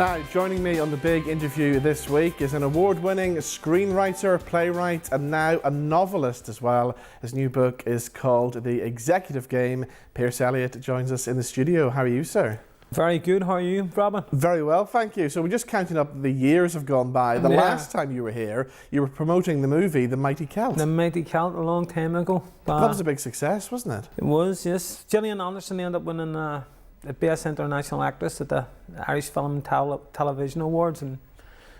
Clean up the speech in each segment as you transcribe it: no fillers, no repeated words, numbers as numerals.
Now, joining me on the big interview this week is an award-winning screenwriter, playwright, and now a novelist as well. His new book is called The Executive Game. Pearse Elliott joins us in the studio. How are you, sir? Very good. How are you, Robin? Very well, thank you. So we're just counting up the years have gone by. The last time you were here, you were promoting the movie The Mighty Celt. The Mighty Celt, a long time ago. That was a big success, wasn't it? It was, yes. Gillian Anderson ended up winning the Best International Actress at the Irish Film and Television Awards, and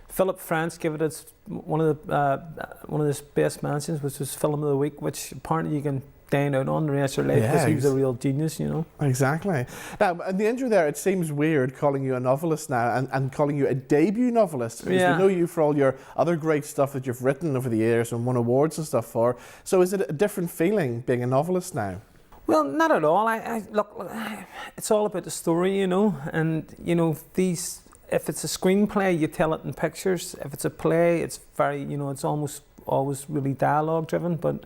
Philip France gave it one of his best mentions, which was Film of the Week, which apparently you can dine out on the rest of your life because he was a real genius, you know. Exactly. Now, in the intro there, it seems weird calling you a novelist now and calling you a debut novelist, because we know you for all your other great stuff that you've written over the years and won awards and stuff for. So is it a different feeling being a novelist now? Well, not at all. Look, it's all about the story, you know, and you know, if it's a screenplay, you tell it in pictures. If it's a play, it's very, you know, it's almost always really dialogue driven. But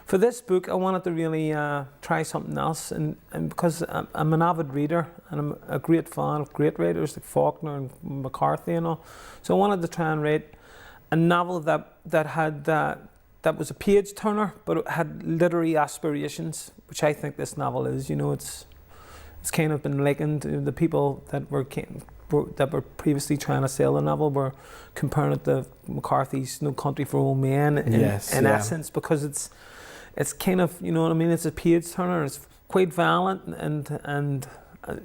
for this book, I wanted to really try something else, and because I'm an avid reader and I'm a great fan of great writers like Faulkner and McCarthy and all, so I wanted to try and write a novel that was a page turner, but it had literary aspirations, which I think this novel is. You know, it's kind of been likened to the people that were previously trying to sell the novel were comparing it to McCarthy's No Country for Old Men in essence, because it's kind of, you know what I mean, it's a page turner. It's quite violent, and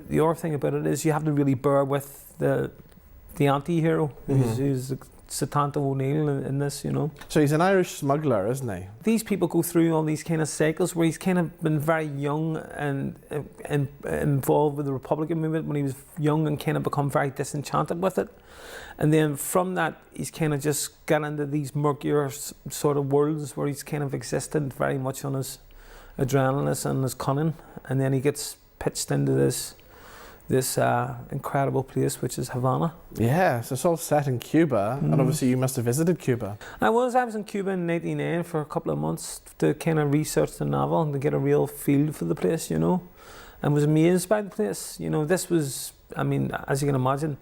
the other thing about it is you have to really bear with the anti-hero who's Satanta O'Neill in this, you know. So he's an Irish smuggler, isn't he? These people go through all these kind of cycles where he's kind of been very young and involved with the Republican movement when he was young, and kind of become very disenchanted with it. And then from that, he's kind of just got into these murkier sort of worlds where he's kind of existed very much on his adrenaline and his cunning. And then he gets pitched into this incredible place, which is Havana. Yeah, so it's all set in Cuba, and obviously you must have visited Cuba. I was in Cuba in '89 for a couple of months to kind of research the novel and to get a real feel for the place, you know, and was amazed by the place. You know, this was, I mean, as you can imagine,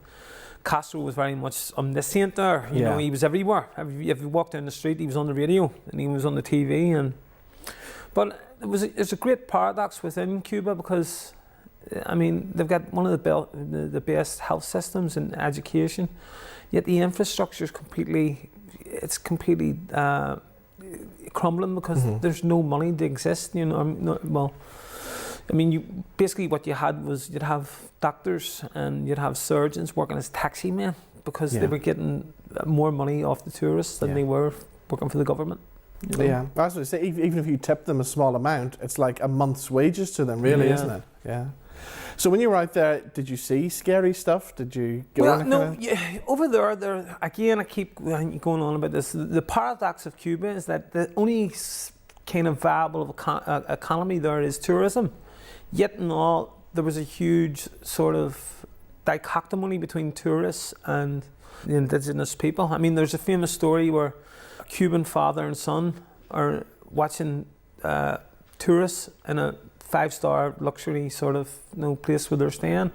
Castro was very much omniscient there. You know, he was everywhere. If you walked down the street, he was on the radio and he was on the TV. But there's a great paradox within Cuba, because I mean, they've got one of the best health systems in education, yet the infrastructure is completely crumbling because there's no money to exist. You know, I mean, basically what you had was you'd have doctors and you'd have surgeons working as taxi men because they were getting more money off the tourists than they were working for the government. You know? Yeah, that's what I say. Even if you tip them a small amount, it's like a month's wages to them, really, isn't it? Yeah. So when you were out there, did you see scary stuff? Did you go? Well, no. Over there again, I keep going on about this. The paradox of Cuba is that the only kind of viable economy there is tourism. Yet in all, there was a huge sort of dichotomy between tourists and the indigenous people. I mean, there's a famous story where a Cuban father and son are watching tourists in a 5-star luxury sort of, you know, place where they're staying,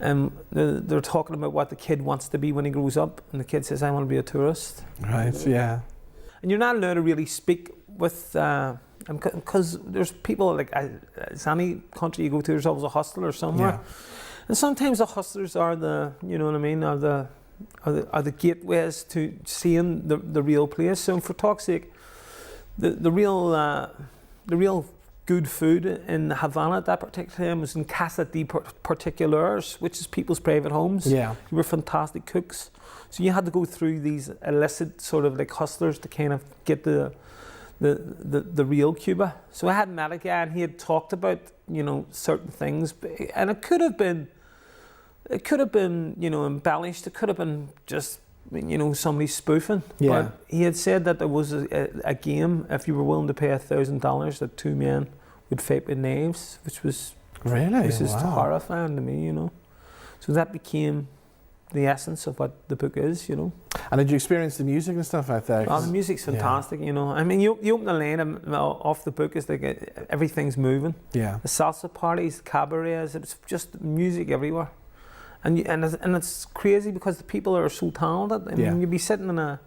and they're talking about what the kid wants to be when he grows up, and the kid says, "I want to be a tourist." Right. Yeah. And you're not allowed to really speak with, because there's people like as any country you go to, there's always a hustler somewhere, and sometimes the hustlers are the, you know what I mean, are the gateways to seeing the real place. So for talk's sake, the real good food in Havana at that particular time was in Casa de Particulars, which is people's private homes. Yeah. Who were fantastic cooks. So you had to go through these illicit sort of like hustlers to kind of get the real Cuba. So I had met a guy and he had talked about, you know, certain things, and it could have been, you know, embellished. It could have been just, you know, somebody spoofing. Yeah. But he had said that there was a game, if you were willing to pay $1,000, that two men would fight with knives, which was just horrifying to me, you know. So that became the essence of what the book is, you know. And did you experience the music and stuff out there? Oh, the music's fantastic, you know. I mean, you open the line off the book, it's like everything's moving. Yeah. The salsa parties, cabarets, it's just music everywhere. And it's crazy because the people are so talented. I mean, you'd be sitting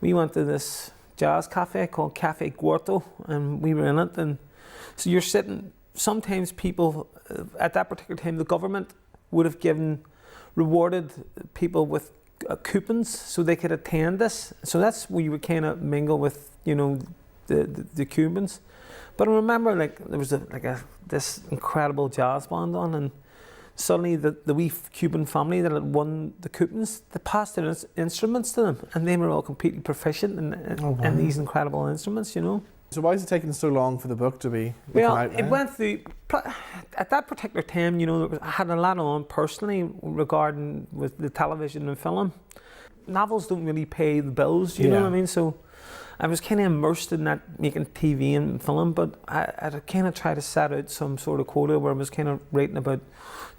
we went to this jazz cafe called Cafe Guarto, and we were in it, and so you're sitting, sometimes people, at that particular time, the government would have rewarded people with coupons so they could attend this. So that's where you would kind of mingle with, the Cubans. But I remember, there was this incredible jazz band on, and suddenly the wee Cuban family that had won the coupons, they passed their instruments to them, and they were all completely proficient in these incredible instruments, So why is it taking so long for the book to be Well, out now? it went through, at that particular time, I had a lot on personally regarding with the television and film. Novels don't really pay the bills, you know what I mean? So I was kind of immersed in that, making TV and film, but I kind of tried to set out some sort of quota where I was kind of writing about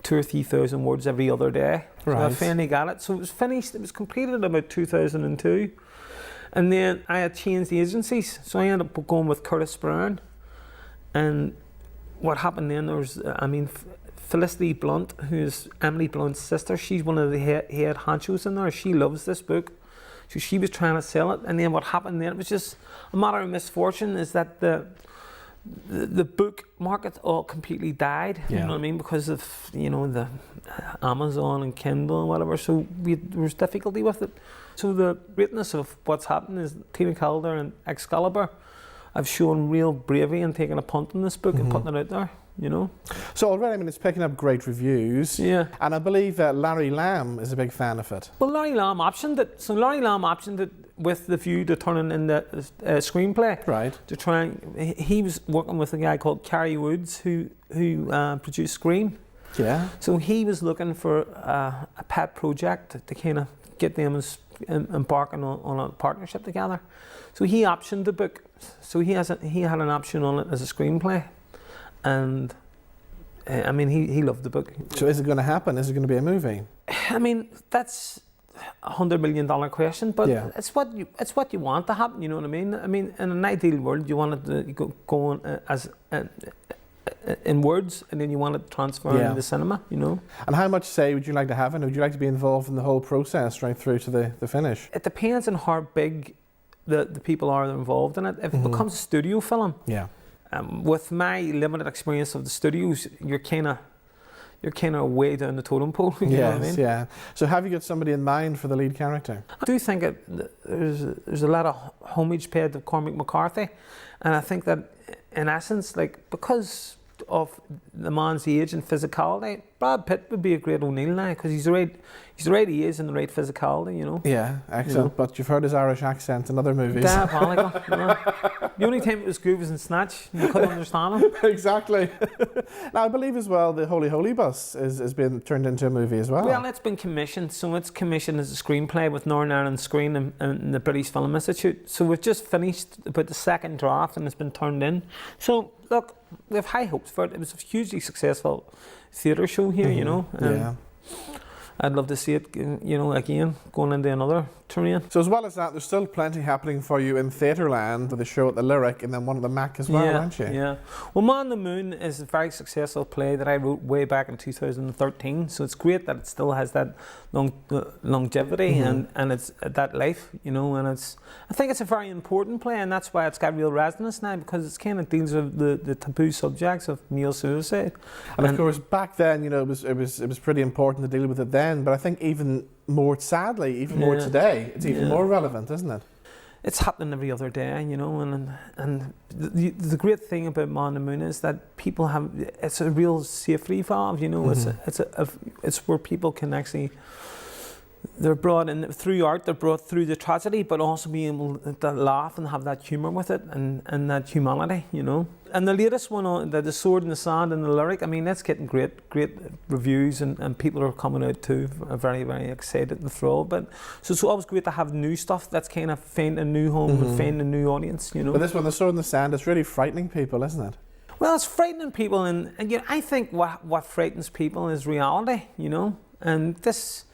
2,000 or 3,000 words every other day. Right. So I finally got it. So it was finished, it was completed in about 2002. And then I had changed agencies, so I ended up going with Curtis Brown. And what happened then, there was, Felicity Blunt, who's Emily Blunt's sister, she's one of the head honchos in there. She loves this book. So she was trying to sell it, and then what happened then, it was just a matter of misfortune, is that the book market all completely died, you know what I mean, because of, the Amazon and Kindle and whatever, so there was difficulty with it. So the greatness of what's happened is Tina Calder and Excalibur have shown real bravery in taking a punt on this book and putting it out there, So already, it's picking up great reviews. Yeah. And I believe that Larry Lamb is a big fan of it. Well, Larry Lamb optioned it. So Larry Lamb optioned it with the view to turning in the screenplay. Right. To try and, he was working with a guy called Carrie Woods who produced Scream. Yeah. So he was looking for a pet project to kind of get them embarking on a partnership together. So he optioned the book. So he had an option on it as a screenplay. And he loved the book. So is it going to happen? Is it going to be a movie? That's $100 million question, but it's what you want to happen. You know what I mean? In an ideal world, you want it to go on as in words, and then you want it to transfer into cinema. And how much say would you like to have in it? Would you like to be involved in the whole process right through to the finish? It depends on how big the people are involved in it. If it becomes a studio film, with my limited experience of the studios, you're kind of way down the totem pole. You know what I mean? Yeah. So have you got somebody in mind for the lead character? I do think there's a lot of homage paid to Cormac McCarthy, and I think that in essence, because of the man's age and physicality, Brad Pitt would be a great O'Neill now, because he's the right age and the right physicality, Yeah, excellent. But you've heard his Irish accent in other movies. Diabolical. The only time it was good was in Snatch. You couldn't understand him. Exactly. Now I believe as well the Holy Holy Bus is being turned into a movie as well. Well, it's been commissioned. So it's commissioned as a screenplay with Northern Ireland Screen and the British Film Institute. So we've just finished about the second draft and it's been turned in. So look, we have high hopes for it. It was a hugely successful theatre show here, I'd love to see it, again, going into another terrain. So as well as that, there's still plenty happening for you in Theatreland with a show at the Lyric and then one at the Mac as well, aren't you? Yeah. Well, Man on the Moon is a very successful play that I wrote way back in 2013. So it's great that it still has that longevity and it's that life, and I think it's a very important play, and that's why it's got real resonance now, because it kind of deals with the taboo subjects of male suicide. And of course, back then, it was pretty important to deal with it then, but I think even more sadly, more today, it's even more relevant, isn't it? It's happening every other day, and the great thing about Man on the Moon is that people it's a real safety valve, it's where people can actually, they're brought in through art, they're brought through the tragedy, but also be able to laugh and have that humour with it and that humanity, And the latest one, the Sword in the Sand and the Lyric, that's getting great reviews, and people are coming out too, are very, very excited and thrilled. But so it's always great to have new stuff that's kind of find a new home and find a new audience, But this one, the Sword in the Sand, it's really frightening people, isn't it? Well, it's frightening people, and I think what frightens people is reality, and this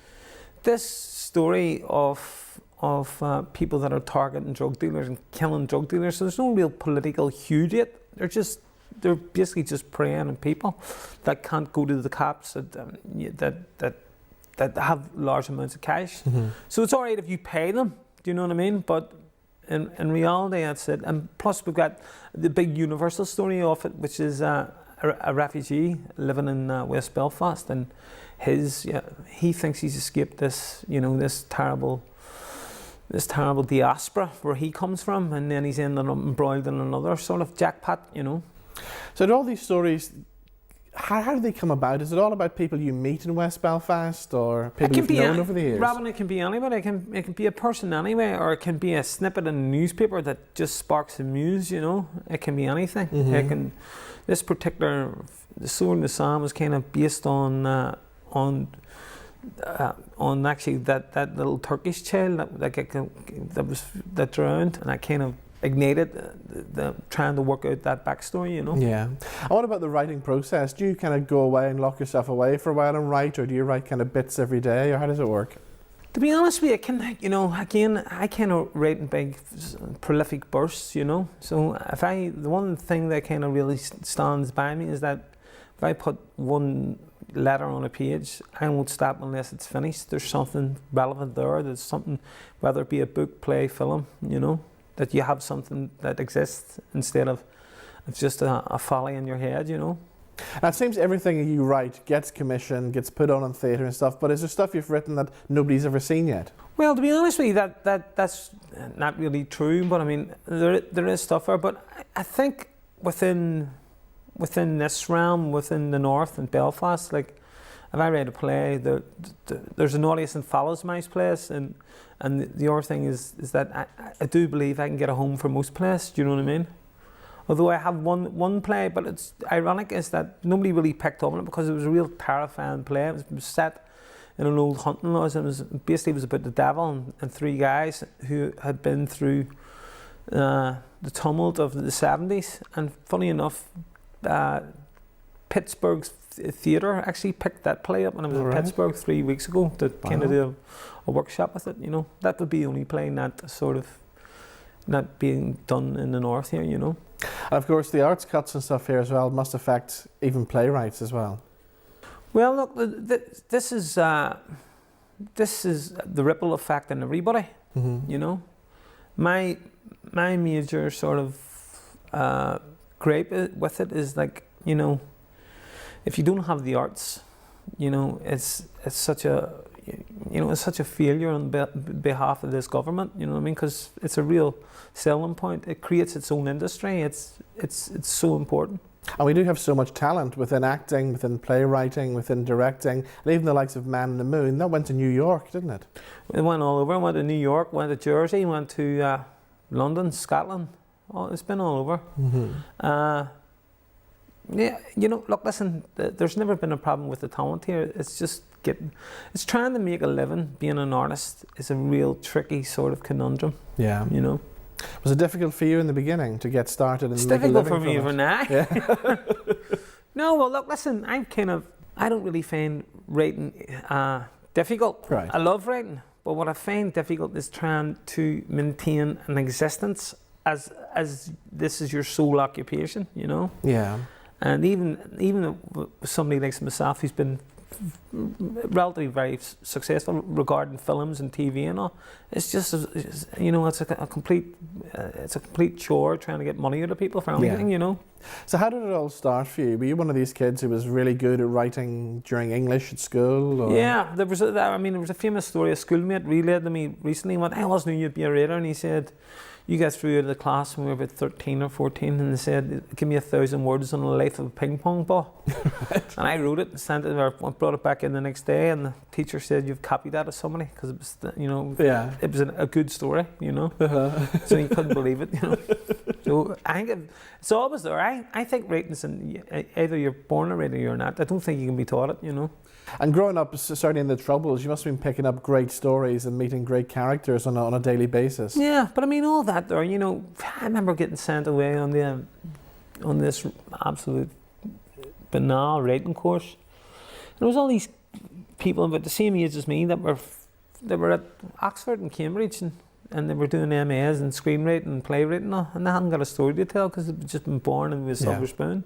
story of people that are targeting drug dealers and killing drug dealers, so there's no real political hue to it. They're basically just preying on people that can't go to the cops, that that have large amounts of cash. So it's all right if you pay them. Do you know what I mean? But in reality, that's it. And plus, we've got the big universal story of it, which is a refugee living in West Belfast, and he thinks he's escaped this, this terrible diaspora where he comes from, and then he's ended up embroiled in another sort of jackpot. So do all these stories, how do they come about? Is it all about people you meet in West Belfast, or people you've known over the years? Robin, it can be anybody. It can be a person anyway, or it can be a snippet in a newspaper that just sparks a muse. It can be anything. This particular The Sword in the Sand was kind of based on actually that little Turkish child that drowned, and I kind of ignited trying to work out that backstory. Yeah. And what about the writing process? Do you kind of go away and lock yourself away for a while and write, or do you write kind of bits every day, or how does it work? To be honest with you, I kind of write in big, prolific bursts. So the one thing that kind of really stands by me is that if I put one letter on a page, I won't stop unless it's finished. There's something relevant there. There's something, whether it be a book, play, film, that you have something that exists instead of just a folly in your head. And it seems everything you write gets commissioned, gets put on in theatre and stuff, but is there stuff you've written that nobody's ever seen yet? Well, to be honest with you, that's not really true, but I mean, there is stuff there, but I think within this realm, within the North and Belfast, like, if I write a play, there's an audience that follows my plays, and the other thing is that I do believe I can get a home for most plays. Do you know what I mean? Although I have one play, but it's ironic is that nobody really picked up on it because it was a real terrifying play. It was set in an old hunting lodge, and it was about the devil and three guys who had been through the tumult of the 70s. And funny enough, Pittsburgh's theatre actually picked that play up, and I was in Pittsburgh 3 weeks ago to kind of do a workshop with it. That would be the only play not being done in the North here. And of course, the arts cuts and stuff here as well must affect even playwrights as well. Well, look, this is the ripple effect on everybody. My major sort of gripe with it is, like, if you don't have the arts, it's such a failure on behalf of this government. You know what I mean? Because it's a real selling point. It creates its own industry. It's so important. And we do have so much talent within acting, within playwriting, within directing, and even the likes of Man in the Moon. That went to New York, didn't it? It went all over. It went to New York, went to Jersey, went to London, Scotland. Oh, it's been all over. Yeah, look, listen, there's never been a problem with the talent here. It's just it's trying to make a living being an artist is a real tricky sort of conundrum. Yeah. Was it difficult for you in the beginning to get started and make a living? It's difficult for me for now. Yeah. No, well, look, listen, I don't really find writing difficult. Right. I love writing, but what I find difficult is trying to maintain an existence as this is your sole occupation, Yeah. And even somebody like myself who's been relatively very successful regarding films and TV and all, it's just it's a complete chore trying to get money out of people for anything. So how did it all start for you? Were you one of these kids who was really good at writing during English at school? Or? Yeah, there was a famous story. A schoolmate relayed to me recently. Went, I always knew you'd be a writer, and he said, you got through out of the class when we were about 13 or 14, and they said, give me 1,000 words on the life of a ping pong ball. Right. And I wrote it and sent it, or brought it back in the next day, and the teacher said, you've copied that of somebody, because it was, it was a good story, So he couldn't believe it, So I think it's always there. I think writing's either you're born a writer or you're not. I don't think you can be taught it, And growing up, certainly in the Troubles, you must have been picking up great stories and meeting great characters on a daily basis. Yeah, but I mean, all that there, I remember getting sent away on this absolute banal writing course. There was all these people about the same age as me that were at Oxford and Cambridge, and they were doing MAs and screenwriting and playwriting, and they hadn't got a story to tell because they'd just been born and with a silver spoon.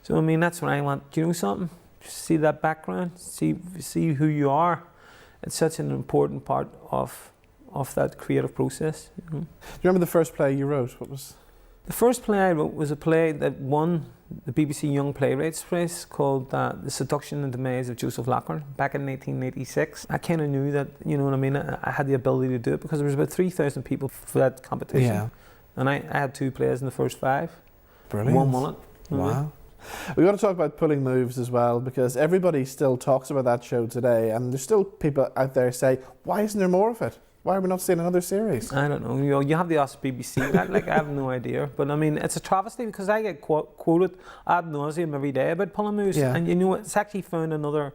So I mean, that's when I went, do you know something? see that background, see who you are. It's such an important part of that creative process. You know? Do you remember the first play you wrote? What was? The first play I wrote was a play that won the BBC Young Playwrights Prize called The Seduction and Demise of Joseph Lockwood back in 1986. I kind of knew that, you know what I mean, I had the ability to do it because there was about 3,000 people for that competition. Yeah. And I had 2 plays in the first 5. Brilliant. 1 won it. Wow. We got to talk about Pulling Moves as well, because everybody still talks about that show today, and there's still people out there say, why isn't there more of it? Why are we not seeing another series? I don't know. You have the BBC. I have no idea. But I mean, it's a travesty because I get quoted ad nauseum every day about Pulling Moves, and you know, it's actually found another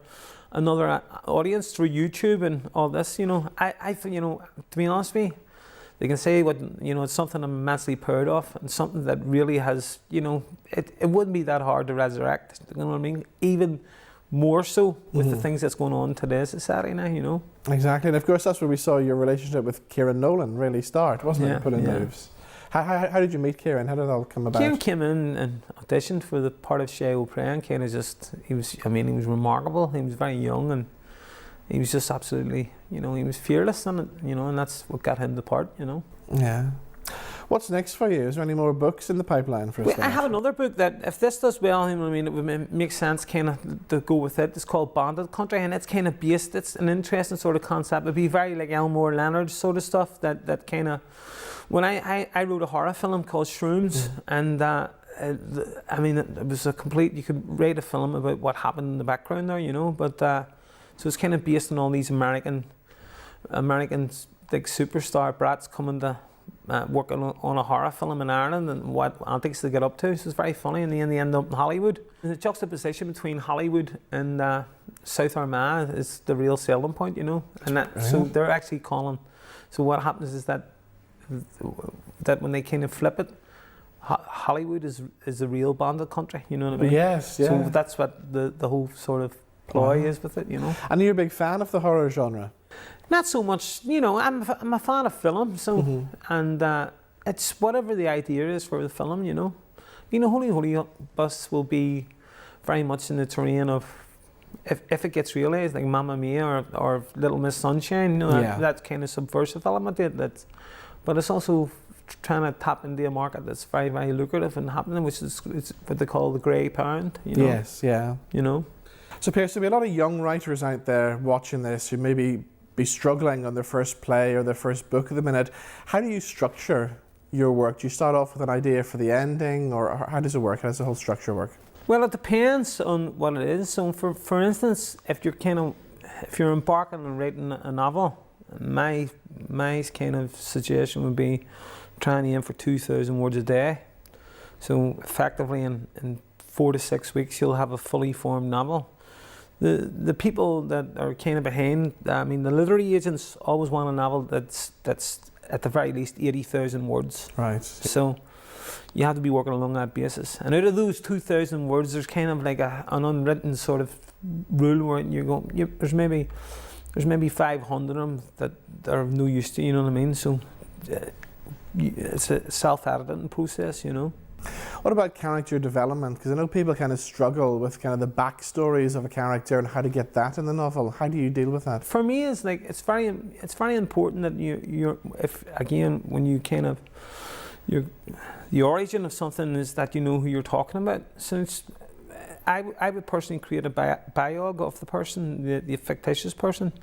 audience through YouTube and all this. You know, I you know, to be honest with you, they can say what, you know, it's something I'm immensely proud of and something that really has, you know, it wouldn't be that hard to resurrect. You know what I mean? Even more so with the things that's going on in today's society now, you know. Exactly, and of course that's where we saw your relationship with Kieran Nolan really start, wasn't it? Pulling Moves. How did you meet Kieran? How did it all come about? Kieran came in and auditioned for the part of Shay O'Prey, and kind of just, he was remarkable. He was very young and he was just absolutely, you know, he was fearless in it, you know, and that's what got him the part, you know. Yeah. What's next for you? Is there any more books in the pipeline for us? I have another book that, if this does well, I mean, it would make sense kind of to go with it. It's called Bondage Country, and it's kind of based, it's an interesting sort of concept. It'd be very like Elmore Leonard sort of stuff that kind of, when I wrote a horror film called Shrooms, and I mean, it was a complete, you could write a film about what happened in the background there, you know, but so it's kind of based on all these American like superstar brats coming to working on a horror film in Ireland and what antics they get up to. So it's very funny, and then they end up in Hollywood. The juxtaposition between Hollywood and South Armagh is the real selling point, you know. And that, so they're actually calling. So what happens is that when they kind of flip it, Hollywood is the real Bondage Country. You know what I mean? Yes. Yeah. So that's what the whole sort of ploy is with it, you know. And you're a big fan of the horror genre? Not so much, you know, I'm a fan of film, so, and it's whatever the idea is for the film, you know. You know, Holy Holy Bus will be very much in the terrain of, if it gets realised, like Mamma Mia or Little Miss Sunshine, you know, that kind of subversive element to it. But it's also trying to tap into a market that's very, very lucrative and happening, which is what they call the grey pound, you know. Yes, yeah. You know. So Pearse, there'll be a lot of young writers out there watching this who maybe be struggling on their first play or their first book at the minute. How do you structure your work? Do you start off with an idea for the ending, or how does it work? How does the whole structure work? Well, it depends on what it is. So for instance, if you're embarking on writing a novel, my kind of suggestion would be trying to aim for 2,000 words a day. So effectively in 4 to 6 weeks you'll have a fully formed novel. The people that are kind of behind, I mean, the literary agents always want a novel that's at the very least 80,000 words. Right. So you have to be working along that basis. And out of those 2,000 words, there's kind of like an unwritten sort of rule where there's maybe 500 of them that are of no use to you, you know what I mean? So it's a self-editing process, you know. What about character development? Because I know people kind of struggle with kind of the backstories of a character and how to get that in the novel. How do you deal with that? For me, it's like it's very important that when you kind of the origin of something is that you know who you're talking about. So I would personally create a biog of the person, the fictitious person,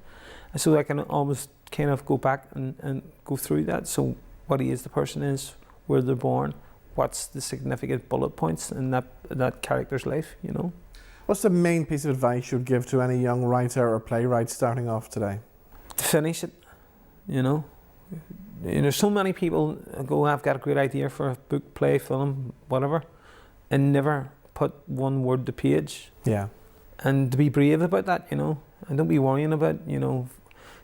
so I can almost kind of go back and go through that. So what the person is, where they're born, what's the significant bullet points in that character's life, you know. What's the main piece of advice you'd give to any young writer or playwright starting off today? To finish it, you know. There's so many people go, I've got a great idea for a book, play, film, whatever, and never put one word to page. Yeah. And to be brave about that, you know, and don't be worrying about, you know,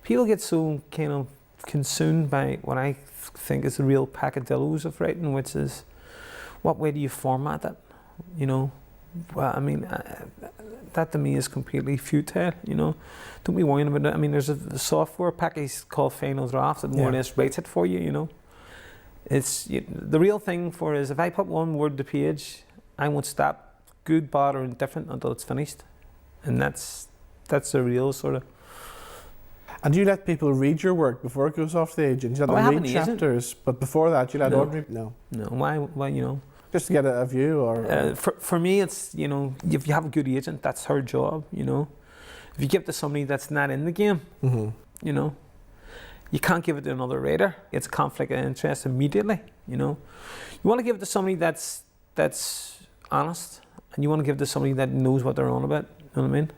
people get so kind of consumed by what I think is the real peccadilloes of writing, which is, what way do you format it, you know? Well, I mean, that to me is completely futile, you know. Don't be worrying about it. I mean, there's a software package called Final Draft that more or less writes it for you, you know. The real thing for it is, if I put one word to page, I won't stop, good, bad or indifferent, until it's finished. And that's the real sort of. And do you let people read your work before it goes off the agent? You let them read chapters, but before that, you let ordinary... No. No, why, you know? Just to get a view, or... For me, it's, you know, if you have a good agent, that's her job, you know? If you give it to somebody that's not in the game, you know, you can't give it to another writer. It's a conflict of interest immediately, you know? You want to give it to somebody that's honest, and you want to give it to somebody that knows what they're on about, you know what I mean?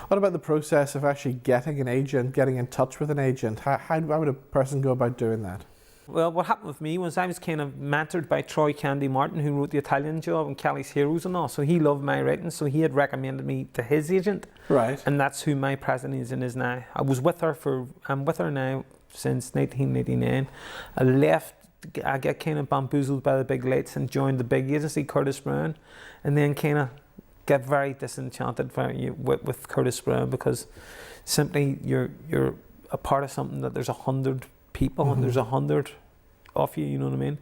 What about the process of actually getting an agent, getting in touch with an agent? How would a person go about doing that? Well, what happened with me was I was kind of mentored by Troy Candy Martin, who wrote The Italian Job and Kelly's Heroes and all. So he loved my writing, so he had recommended me to his agent. Right. And that's who my present agent is now. I'm with her now since 1989. I left, I got kind of bamboozled by the big lights and joined the big agency, Curtis Brown, and then kind of get very disenchanted with Curtis Brown, because simply you're a part of something that there's 100 people and there's 100 of you know what I mean?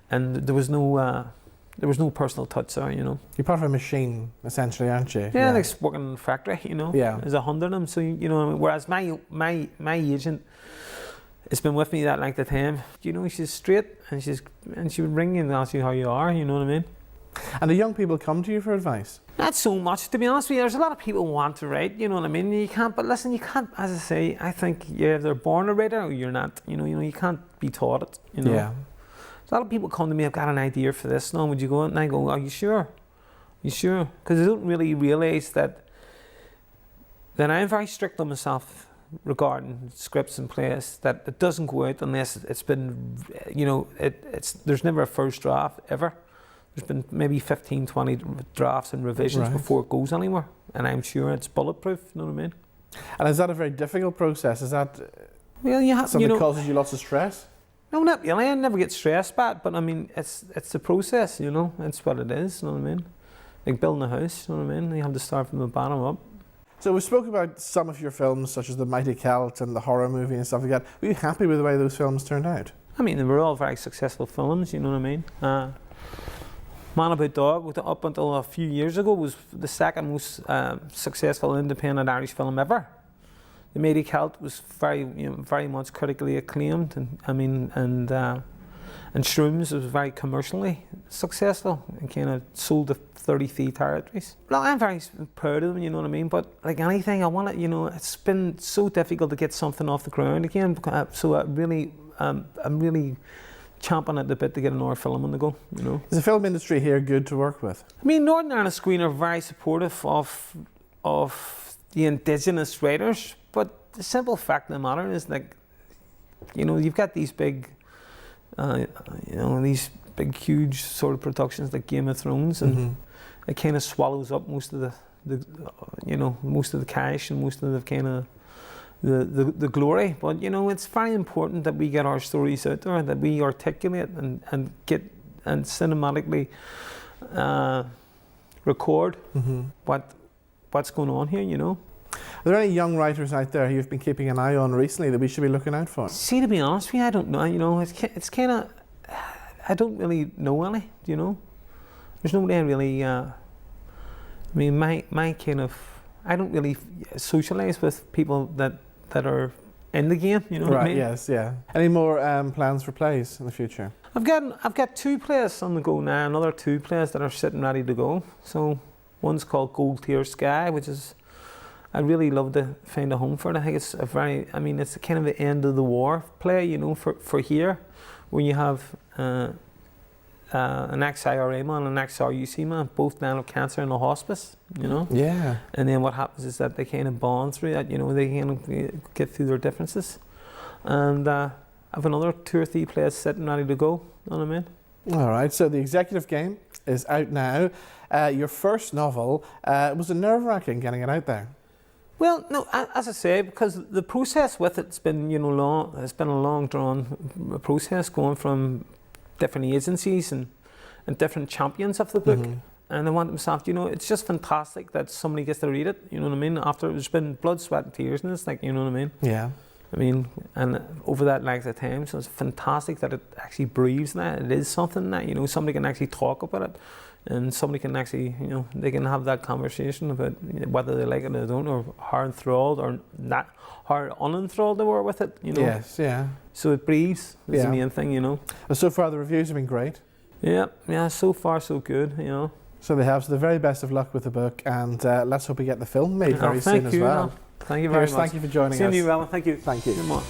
And there was no personal touch there, you know. You're part of a machine, essentially, aren't you? Yeah, like working in a factory, you know. Yeah. There's 100 of them, so you know. Whereas my agent has been with me that length of time. You know, she's straight, and she would ring you and ask you how you are. You know what I mean? And do young people come to you for advice? Not so much, to be honest with you. There's a lot of people who want to write, you know what I mean? You can't, but listen, you can't, as I say, I think you're either born a writer or you're not. You know, you can't be taught it, you know? Yeah. So a lot of people come to me, I've got an idea for this, now would you go? And I go, are you sure? You sure? Because they don't really realise that I'm very strict on myself regarding scripts and plays, that it doesn't go out unless it's been, you know, there's never a first draft, ever. There's been maybe 15, 20 drafts and revisions before it goes anywhere. And I'm sure it's bulletproof, you know what I mean? And is that a very difficult process? Is that something that causes you lots of stress? No, not really. I never get stressed by it, but I mean, it's the process, you know? It's what it is, you know what I mean? Like building a house, you know what I mean? You have to start from the bottom up. So we spoke about some of your films, such as The Mighty Celt and the horror movie and stuff like that. Were you happy with the way those films turned out? I mean, they were all very successful films, you know what I mean? Man About Dog, up until a few years ago, was the second most successful independent Irish film ever. The Mighty Celt was very much critically acclaimed, and Shrooms was very commercially successful and kind of sold to 33 territories. Well, I'm very proud of them, you know what I mean? But like anything, I want it, you know, it's been so difficult to get something off the ground again. So I'm really champing at the bit to get another film on the go, you know. Is the film industry here good to work with? I mean, Northern Ireland Screen are very supportive of the indigenous writers, but the simple fact of the matter is, like, you know, you've got these big, these big, huge sort of productions like Game of Thrones, and it kind of swallows up most of most of the cash and most of the kind of the glory. But you know, it's very important that we get our stories out there, that we articulate and get and cinematically record what's going on here, you know. Are there any young writers out there who you've been keeping an eye on recently that we should be looking out for? See, to be honest with you, I don't know. You know, it's kind of, I don't really know any, you know. There's nobody I really, I mean, my kind of, I don't really socialise with people that are in the game, you know what I mean? Yes, yeah. Any more plans for plays in the future? I've got 2 plays on the go now, another 2 plays that are sitting ready to go. So one's called Gold Tier Sky, which is, I'd really love to find a home for it. I think it's it's kind of the end of the war play, you know, for here, where you have an ex-IRA man and an ex-RUC man, both down with cancer in a hospice, you know? Yeah. And then what happens is that they kind of bond through that, you know, they kind of get through their differences. And I have another 2 or 3 plays sitting ready to go, you know what I mean? All right, so The Executive Game is out now. Your first novel, was it nerve-wracking getting it out there? Well, no, as I say, because the process with it's been, you know, long. It's been a long drawn process, going from different agencies and different champions of the book. And I want themselves, you know, it's just fantastic that somebody gets to read it, you know what I mean? After there's been blood, sweat and tears and it's like, you know what I mean? Yeah. I mean, and over that length of time, so it's fantastic that it actually breathes now. It is something that, you know, somebody can actually talk about it, and somebody can actually, you know, they can have that conversation about whether they like it or don't, or how enthralled or not, how unenthralled they were with it, you know. Yes, yeah. So it breathes is the main thing, you know. Well, so far the reviews have been great. Yeah, so far so good, you know. So they have. So the very best of luck with the book, and let's hope we get the film made very soon as well. Thank you very much. Thank you for joining us. Seeing you, Alan. Thank you. Thank you. Good morning.